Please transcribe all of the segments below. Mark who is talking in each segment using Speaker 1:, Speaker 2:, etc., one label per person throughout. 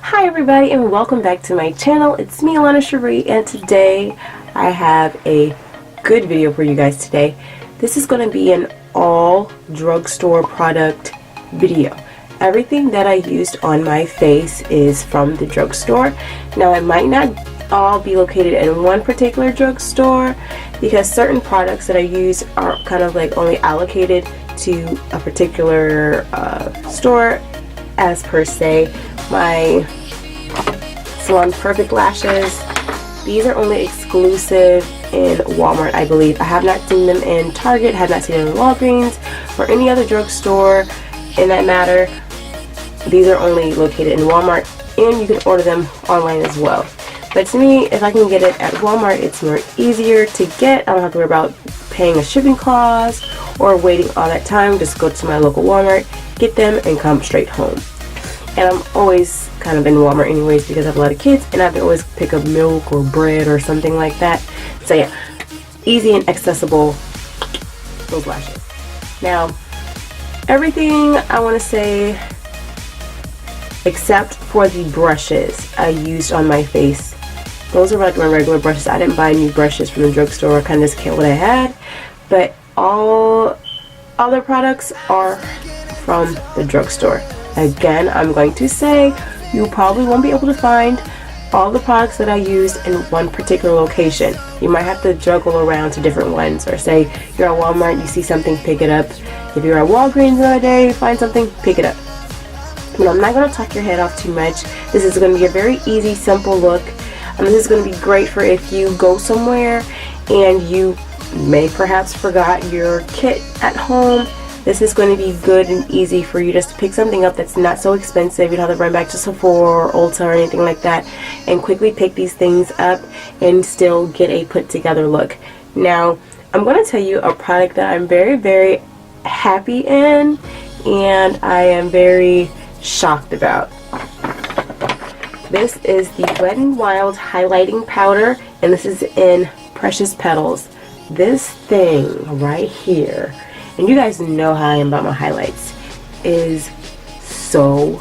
Speaker 1: Hi everybody and welcome back to my channel. It's me, AllonaSharee, and today I have a good video for you guys today. This is going to be an all drugstore product video. Everything that I used on my face is from the drugstore. Now it might not all be located in one particular drugstore because certain products that I use are kind of like only allocated to a particular store, as per se my Salon Perfect lashes. These are only exclusive in Walmart, I believe. I have not seen them in Target, have not seen them in Walgreens or any other drugstore in that matter. These are only located in Walmart, and you can order them online as well. But to me, if I can get it at Walmart, it's more easier to get. I don't have to worry about paying a shipping cost or waiting all that time. Just go to my local Walmart, get them, and come straight home. And I'm always kind of in Walmart anyways because I have a lot of kids, and I have to always pick up milk or bread or something like that. So yeah, easy and accessible, those lashes. Now, everything I want to say, except for the brushes I used on my face. Those are like my regular brushes. I didn't buy new brushes from the drugstore. I kind of just kept what I had. But all other products are from the drugstore. Again, I'm going to say you probably won't be able to find all the products that I use in one particular location. You might have to juggle around to different ones, or say you're at Walmart, you see something, pick it up. If you're at Walgreens another day, you find something, pick it up. But I'm not going to talk your head off too much. This is going to be a very easy, simple look. This is going to be great for if you go somewhere and you may perhaps forgot your kit at home. This is going to be good and easy for you just to pick something up that's not so expensive. You don't have to run back to Sephora or Ulta or anything like that, and quickly pick these things up and still get a put together look. Now, I'm going to tell you a product that I'm very, very happy in, and I am very shocked about. This is the Wet n Wild highlighting powder, and this is in Precious Petals. This thing right here, and you guys know how I am about my highlights, is so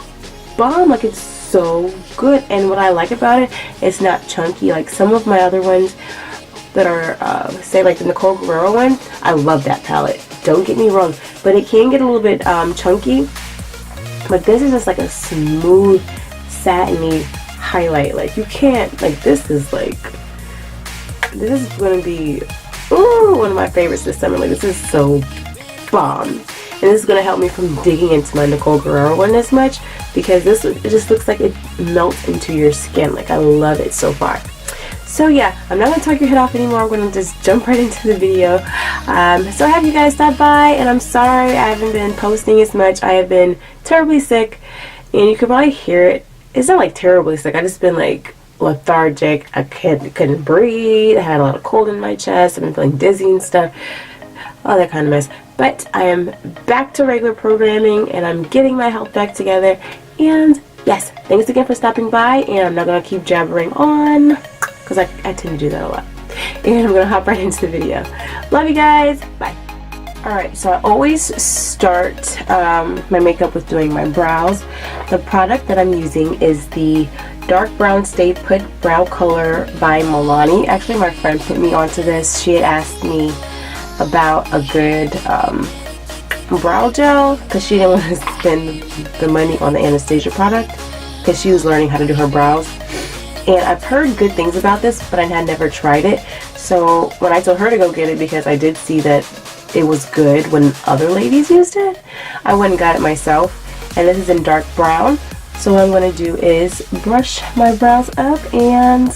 Speaker 1: bomb. Like, it's so good. And what I like about it, it's not chunky like some of my other ones that are say like the Nicole Guerrero one. I love that palette, don't get me wrong, but it can get a little bit chunky. But this is just like a smooth, satiny highlight. Like, you can't, like, this is gonna be one of my favorites this summer. Like, this is so bomb. And this is gonna help me from digging into my Nicole Guerrero one as much, because it just looks like it melts into your skin. Like, I love it so far. So yeah, I'm not gonna talk your head off anymore. I'm gonna just jump right into the video. So I have you guys stop by, and I'm sorry I haven't been posting as much. I have been terribly sick, and you could probably hear it. It's not like terribly sick. I just been like lethargic. I couldn't breathe. I had a lot of cold in my chest. I've been feeling dizzy and stuff. All that kind of mess. But I am back to regular programming, and I'm getting my health back together. And yes, thanks again for stopping by, and I'm not gonna keep jabbering on, because I tend to do that a lot. And I'm going to hop right into the video. Love you guys. Bye. Alright, so I always start my makeup with doing my brows. The product that I'm using is the Dark Brown Stay Put Brow Color by Milani. Actually, my friend put me onto this. She had asked me about a good brow gel, because she didn't want to spend the money on the Anastasia product, because she was learning how to do her brows. And I've heard good things about this, but I had never tried it. So when I told her to go get it, because I did see that it was good when other ladies used it, I went and got it myself. And this is in dark brown. So what I'm going to do is brush my brows up and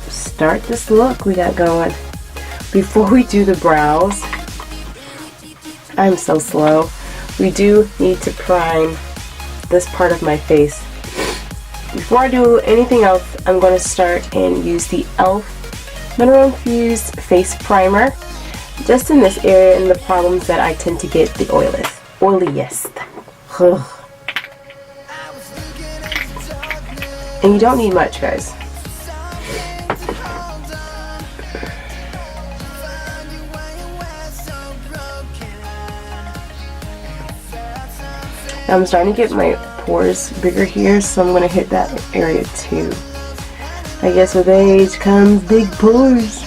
Speaker 1: start this look we got going. Before we do the brows, I'm so slow. We do need to prime this part of my face. Before I do anything else, I'm going to start and use the e.l.f. Mineral Infused Face Primer, just in this area, and the problems that I tend to get the oiliest. And you don't need much, guys. I'm starting to get my pores bigger here, so I'm going to hit that area too. I guess with age comes big pores.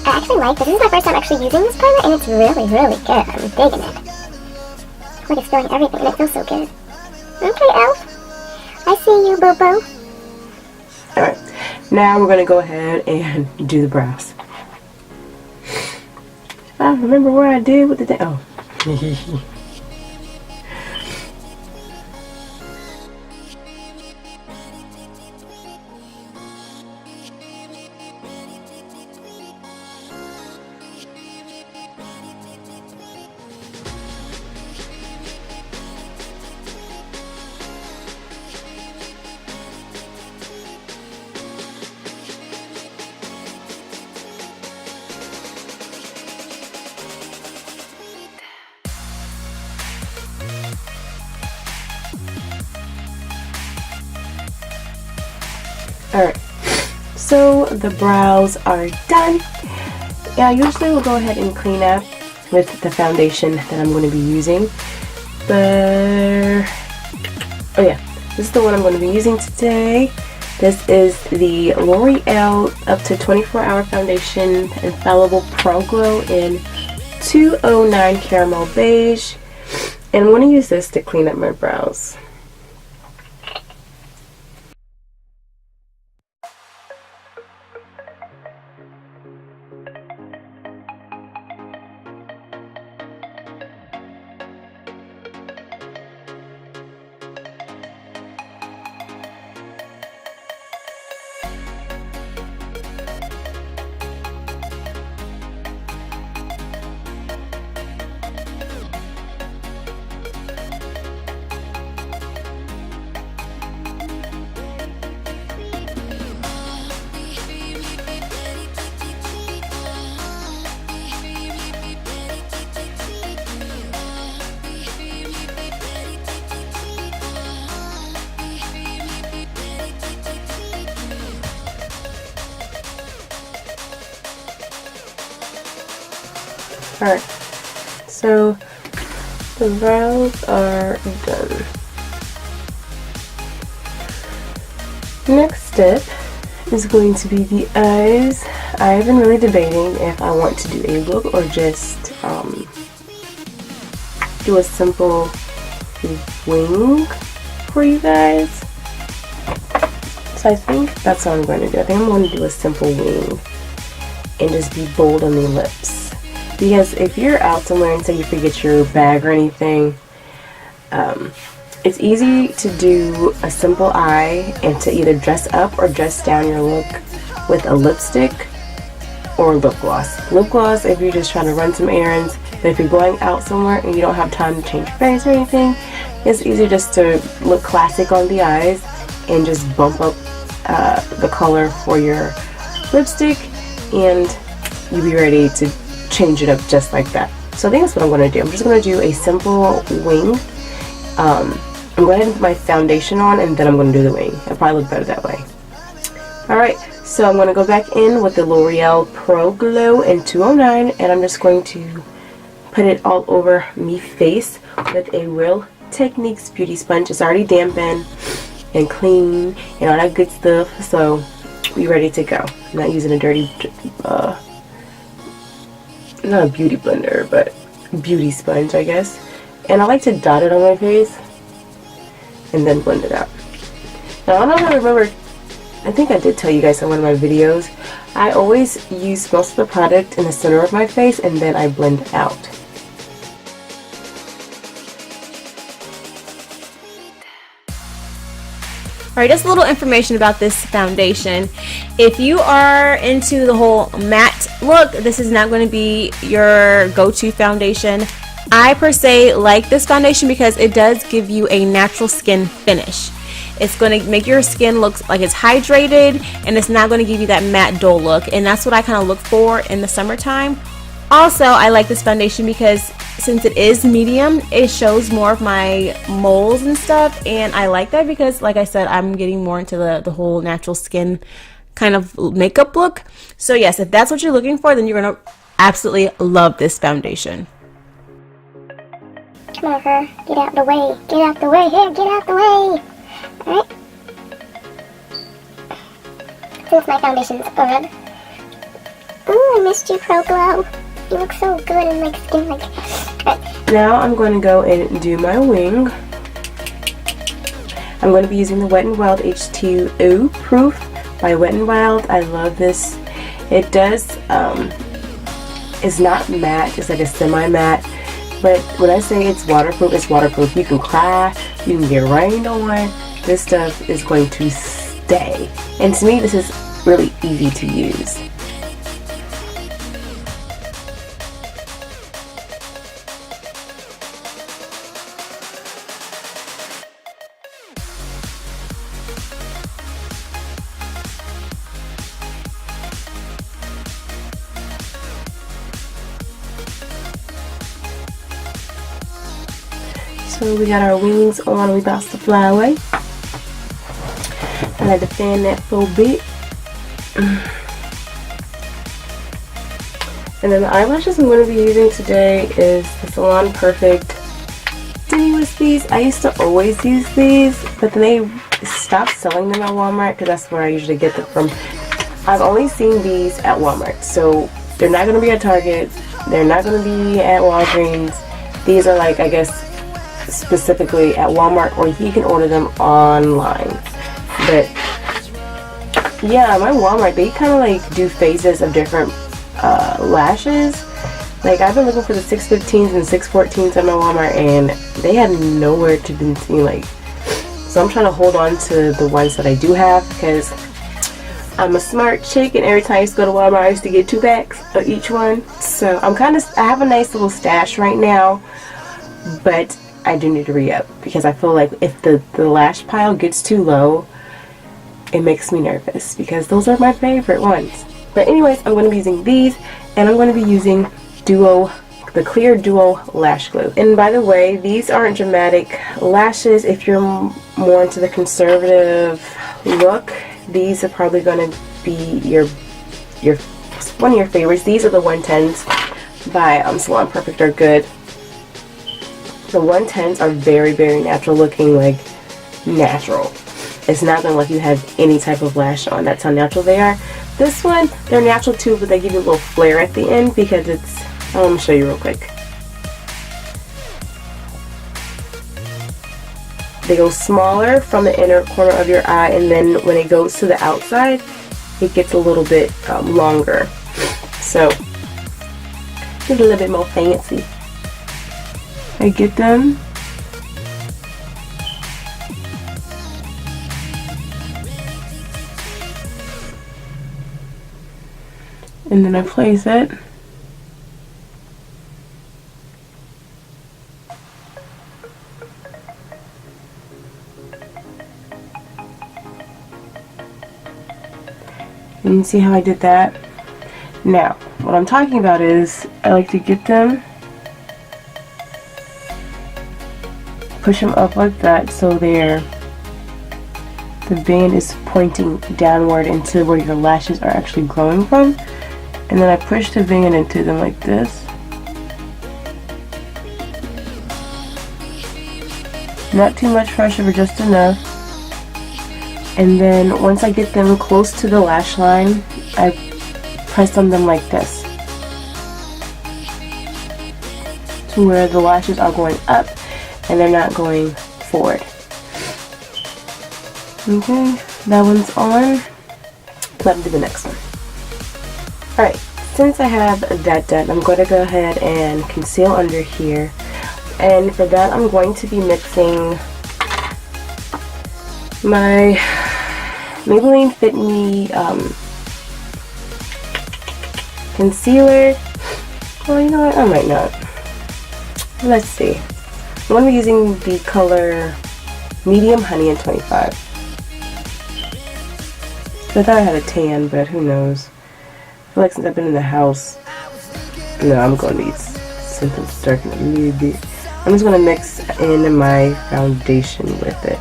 Speaker 2: I actually like this. This is my first time actually using this primer, and it's really, really good. I'm digging it. It's like it's filling everything, and it feels so good. Okay, Elf. I see you, Boo-Boo.
Speaker 1: Alright, now we're going to go ahead and do the brows. I don't remember where I did with the day. Oh. Alright, so the brows are done. Yeah, usually we'll go ahead and clean up with the foundation that I'm going to be using. But, oh yeah, this is the one I'm going to be using today. This is the L'Oreal Up to 24-Hour Foundation Infallible Pro Glow in 209 Caramel Beige. And I'm going to use this to clean up my brows. Alright, so the brows are done. Next step is going to be the eyes. I've been really debating if I want to do a look or just do a simple wing for you guys. So I think that's what I'm going to do. I think I'm going to do a simple wing and just be bold on the lips. Because if you're out somewhere and say you forget your bag or anything, it's easy to do a simple eye and to either dress up or dress down your look with a lipstick or lip gloss. Lip gloss if you're just trying to run some errands, but if you're going out somewhere and you don't have time to change your face or anything, it's easier just to look classic on the eyes and just bump up the color for your lipstick, and you'll be ready to change it up just like that. So I think that's what I'm going to do. I'm just going to do a simple wing. I'm going to put my foundation on and then I'm going to do the wing. It'll probably look better that way. Alright, so I'm going to go back in with the L'Oreal Pro Glow in 209, and I'm just going to put it all over me face with a Real Techniques beauty sponge. It's already dampened and clean and all that good stuff, so we're ready to go. I'm not using a dirty not a beauty blender, but beauty sponge, I guess. And I like to dot it on my face and then blend it out. Now I don't know if I remember, I think I did tell you guys in one of my videos, I always use most of the product in the center of my face and then I blend it out.
Speaker 3: Alright, just a little information about this foundation. If you are into the whole matte look, this is not going to be your go-to foundation. I per se like this foundation because it does give you a natural skin finish. It's going to make your skin look like it's hydrated, and it's not going to give you that matte dull look, and that's what I kind of look for in the summertime. Also, I like this foundation because since it is medium, it shows more of my moles and stuff, and I like that because, like I said, I'm getting more into the whole natural skin kind of makeup look. So yes, if that's what you're looking for, then you're going to absolutely love this foundation.
Speaker 2: Come on, her. Get out the way. Get out the way. Here, get out the way. Alright. Since my foundation's good. Ooh, I missed you, Pro Glow. You look so good in my skin. Right.
Speaker 1: Now I'm going to go and do my wing. I'm going to be using the Wet n Wild H2O Proof by Wet n Wild. I love this. It does, it's not matte, it's like a semi-matte. But when I say it's waterproof, it's waterproof. You can cry, you can get rained on. This stuff is going to stay. And to me, this is really easy to use. So we got our wings on, we about to fly away. I had to fan that for a bit. And then the eyelashes I'm going to be using today is the Salon Perfect Demi Whispies. I used to always use these, but then they stopped selling them at Walmart because that's where I usually get them from. I've only seen these at Walmart, so they're not going to be at Target. They're not going to be at Walgreens. These are like, I guess, specifically at Walmart, or you can order them online. But yeah, my Walmart, they kind of like do phases of different lashes. Like I've been looking for the 615s and 614s at my Walmart, and they had nowhere to be seen. Like, so I'm trying to hold on to the ones that I do have because I'm a smart chick, and every time I used to go to Walmart, I used to get 2 packs of each one. So I have a nice little stash right now, but I do need to re-up because I feel like if the lash pile gets too low, it makes me nervous because those are my favorite ones. But anyways, I'm going to be using these, and I'm going to be using the Clear Duo Lash Glue. And by the way, these aren't dramatic lashes. If you're more into the conservative look, these are probably going to be one of your favorites. These are the 110s by Salon Perfect. Are good. The 110s are very, very natural looking, like natural. It's not going to let you have any type of lash on. That's how natural they are. This one, they're natural too, but they give you a little flare at the end because it's, I'm going to show you real quick. They go smaller from the inner corner of your eye, and then when it goes to the outside, it gets a little bit longer. So, it's a little bit more fancy. I get them. And then I place it. And you see how I did that? Now, what I'm talking about is I like to get them, push them up like that so the band is pointing downward into where your lashes are actually growing from. And then I push the band into them like this. Not too much pressure, but just enough. And then once I get them close to the lash line, I press on them like this, to where the lashes are going up and they're not going forward. Okay, that one's on. Let me do the next one. Alright, since I have that done, I'm going to go ahead and conceal under here. And for that, I'm going to be mixing my Maybelline Fit Me concealer. Well, you know what? I might not. Let's see. I'm going to be using the color Medium Honey in 25. So I thought I had a tan, but who knows. I feel like since I've been in the house, no, I'm going to need something to darken a little bit. I'm just going to mix in my foundation with it.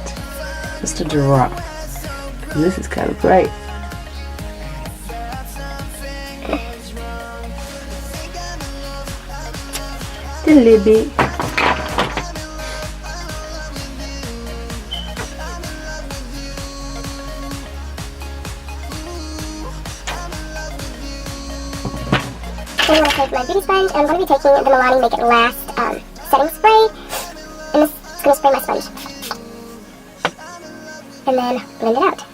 Speaker 1: Just a drop. This is kind of bright. A little bit.
Speaker 2: beauty sponge, and I'm going to be taking the Milani Make It Last setting spray, and this is going to spray my sponge, and then blend it out.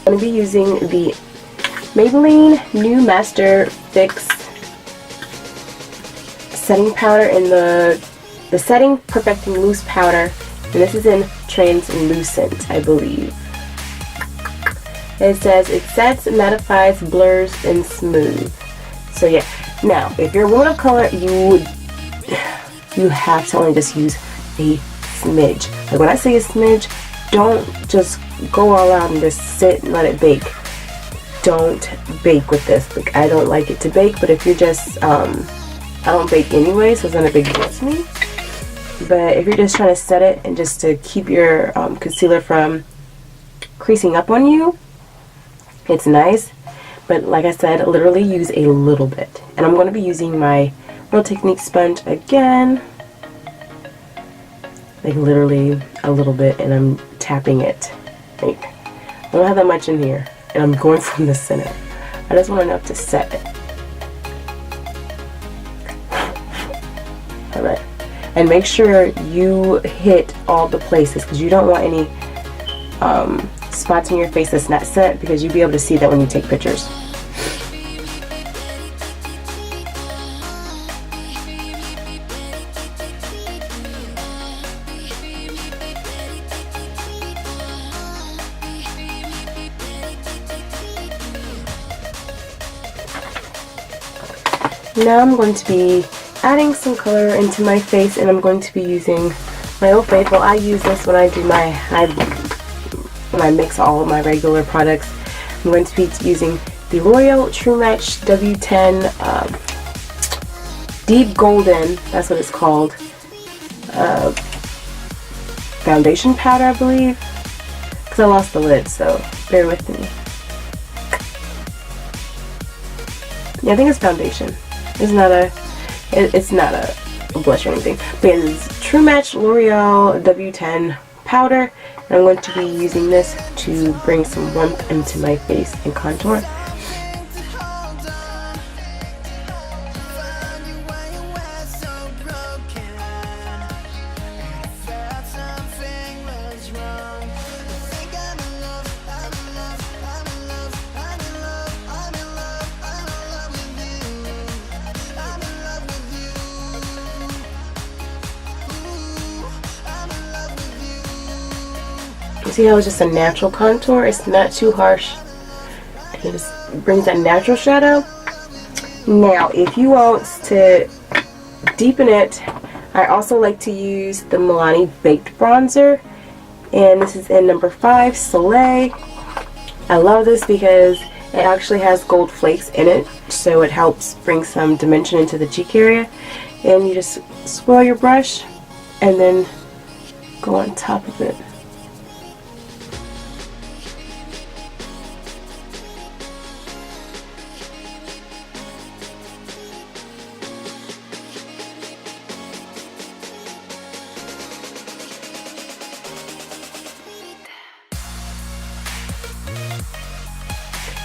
Speaker 1: I'm going to be using the Maybelline New Master Fix setting powder in the setting perfecting loose powder, and this is in translucent, I believe. It says it sets, mattifies, blurs, and smooth. So yeah, now if you're a woman of color, you have to only just use a smidge. Like when I say a smidge, don't just go all out and just sit and let it bake. Don't bake with this. Like, I don't like it to bake, but if you're just I don't bake anyway, so it's not a big deal to me. But if you're just trying to set it and just to keep your concealer from creasing up on you, it's nice. But like I said, literally use a little bit. And I'm going to be using my Real Technique sponge again. Like literally a little bit, and I'm tapping it. Like, I don't have that much in here, and I'm going from the center. I just want enough to set it. Alright. And make sure you hit all the places, because you don't want any spots in your face that's not set, because you'll be able to see that when you take pictures. Now I'm going to be adding some color into my face, and I'm going to be using my Old Faithful. I use this when I do when I mix all of my regular products. I'm going to be using the L'Oreal True Match W10 Deep Golden, that's what it's called, foundation powder, I believe, because I lost the lid, so bear with me. Yeah, I think it's foundation. It's not a blush or anything. But it's True Match L'Oreal W10 powder, and I'm going to be using this to bring some warmth into my face and contour. See how it's just a natural contour? It's not too harsh. It just brings that natural shadow. Now, if you want to deepen it, I also like to use the Milani Baked Bronzer. And this is in number 5, Soleil. I love this because it actually has gold flakes in it, so it helps bring some dimension into the cheek area. And you just swirl your brush and then go on top of it.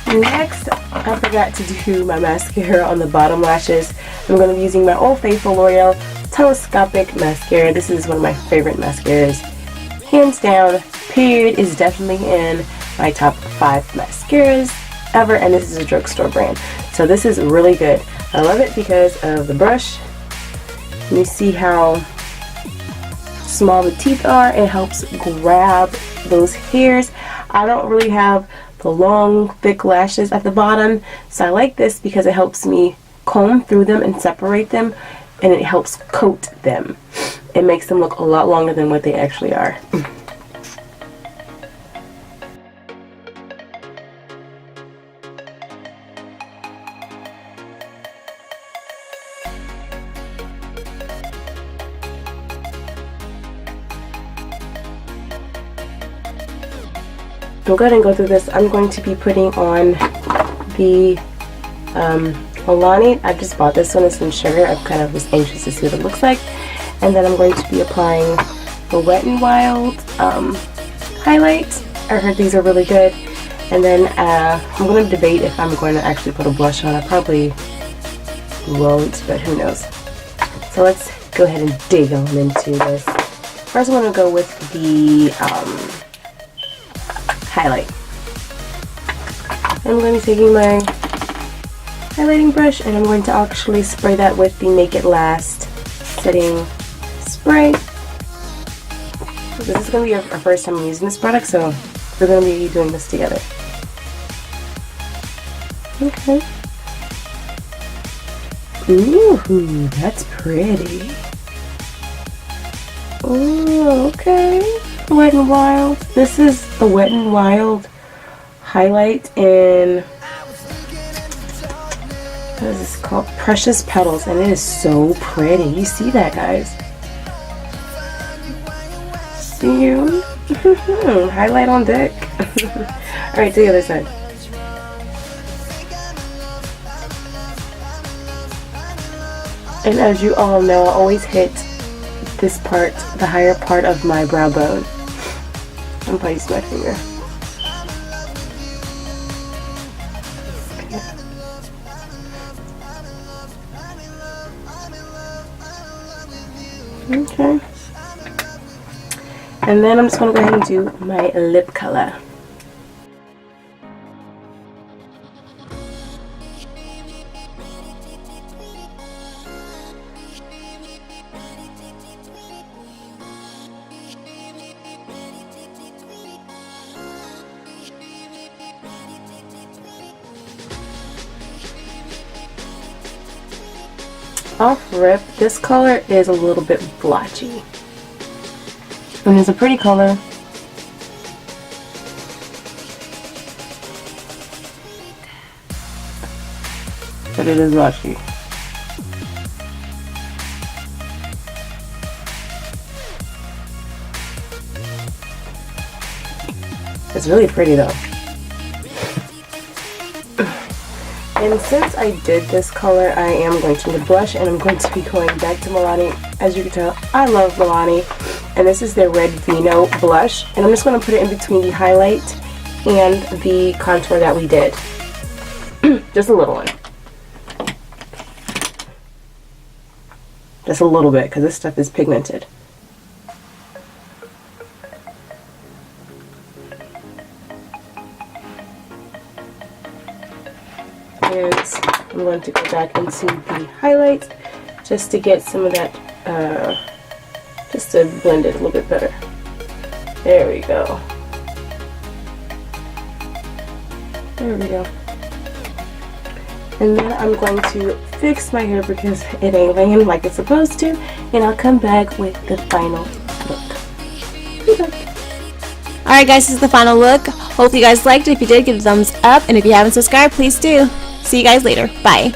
Speaker 1: Next, I forgot to do my mascara on the bottom lashes. I'm going to be using my Old Faithful L'Oreal Telescopic mascara. This is one of my favorite mascaras. Hands down, period, is definitely in my top 5 mascaras ever, and this is a drugstore brand. So this is really good. I love it because of the brush. You see how small the teeth are. It helps grab those hairs. I don't really have the long thick lashes at the bottom, so I like this because it helps me comb through them and separate them, and it helps coat them. It makes them look a lot longer than what they actually are. I'll go ahead and go through this. I'm going to be putting on the Milani. I just bought this one. It's in sugar. I'm kind of just anxious to see what it looks like. And then I'm going to be applying the Wet n Wild highlight. I heard these are really good. And then I'm going to debate if I'm going to actually put a blush on. I probably won't, but who knows. So let's go ahead and dig on into this. First I'm going to go with the highlight. I'm going to be taking my highlighting brush and I'm going to actually spray that with the Make It Last setting spray. This is going to be our first time using this product, so we're going to be doing this together. Okay. Ooh, that's pretty. Oh, okay. Wet n Wild. This is the Wet n Wild highlight in, what is this called? Precious Petals, and it is so pretty. You see that, guys? See you? Highlight on deck. Alright, to the other side. And as you all know, I always hit this part, the higher part of my brow bone. I'm placing my finger. Okay. And then I'm just going to go ahead and do my lip color. Off rip, this color is a little bit blotchy. And it's a pretty color. But it is blotchy. It's really pretty though. And since I did this color, I am going to need a blush and I'm going to be going back to Milani. As you can tell, I love Milani. And this is their red Vino blush. And I'm just going to put it in between the highlight and the contour that we did. Just a little one. Just a little bit, because this stuff is pigmented. And I'm going to go back into the highlight just to get some of that, just to blend it a little bit better. There we go. There we go. And then I'm going to fix my hair because it ain't laying like it's supposed to, and I'll come back with the final look.
Speaker 3: Alright guys, this is the final look. Hope you guys liked it. If you did, give it a thumbs up, and if you haven't subscribed, please do. See you guys later. Bye.